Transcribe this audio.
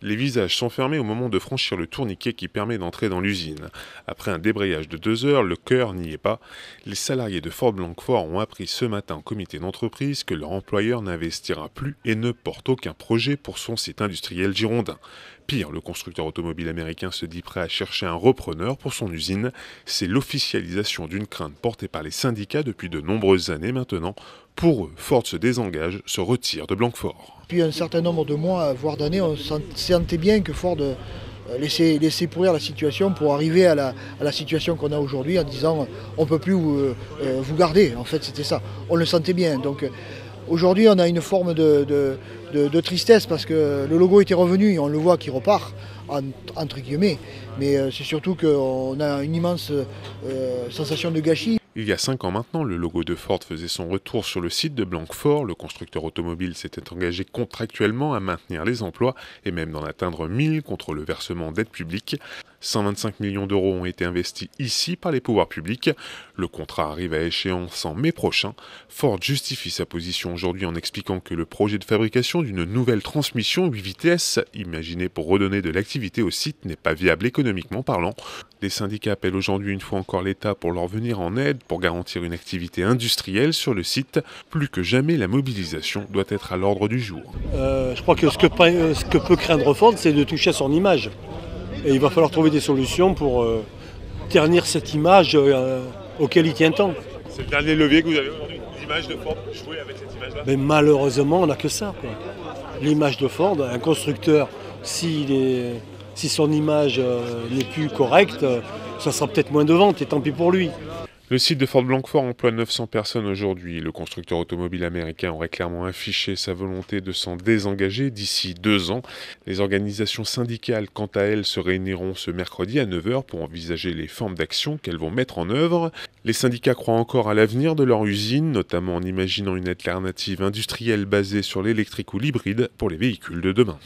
Les visages sont fermés au moment de franchir le tourniquet qui permet d'entrer dans l'usine. Après un débrayage de 2 heures, le cœur n'y est pas. Les salariés de Ford Blanquefort ont appris ce matin au comité d'entreprise que leur employeur n'investira plus et ne porte aucun projet pour son site industriel girondin. Pire, le constructeur automobile américain se dit prêt à chercher un repreneur pour son usine. C'est l'officialisation d'une crainte portée par les syndicats depuis de nombreuses années maintenant. Pour eux, Ford se désengage, se retire de Blanquefort. Depuis un certain nombre de mois, voire d'années, on sentait bien que Ford laissait pourrir la situation pour arriver à la situation qu'on a aujourd'hui en disant on ne peut plus vous garder. En fait, c'était ça. On le sentait bien. Donc aujourd'hui, on a une forme de tristesse parce que le logo était revenu et on le voit qu'il repart, entre guillemets. Mais c'est surtout qu'on a une immense sensation de gâchis. Il y a 5 ans maintenant, le logo de Ford faisait son retour sur le site de Blanquefort. Le constructeur automobile s'était engagé contractuellement à maintenir les emplois et même d'en atteindre 1000 contre le versement d'aides publiques. 125 millions d'euros ont été investis ici par les pouvoirs publics. Le contrat arrive à échéance en mai prochain. Ford justifie sa position aujourd'hui en expliquant que le projet de fabrication d'une nouvelle transmission 8 vitesses, imaginée pour redonner de l'activité au site, n'est pas viable économiquement parlant. Les syndicats appellent aujourd'hui une fois encore l'État pour leur venir en aide pour garantir une activité industrielle sur le site. Plus que jamais, la mobilisation doit être à l'ordre du jour. Je crois que ce que peut craindre Ford, c'est de toucher à son image. Et il va falloir trouver des solutions pour ternir cette image auquel il tient tant. C'est le dernier levier que vous avez aujourd'hui, l'image de Ford, jouer avec cette image-là. Mais malheureusement, on n'a que ça, quoi. L'image de Ford, un constructeur, si son image n'est plus correcte, ça sera peut-être moins de ventes, et tant pis pour lui. Le site de Ford Blanquefort emploie 900 personnes aujourd'hui. Le constructeur automobile américain aurait clairement affiché sa volonté de s'en désengager d'ici 2 ans. Les organisations syndicales, quant à elles, se réuniront ce mercredi à 9 h pour envisager les formes d'action qu'elles vont mettre en œuvre. Les syndicats croient encore à l'avenir de leur usine, notamment en imaginant une alternative industrielle basée sur l'électrique ou l'hybride pour les véhicules de demain.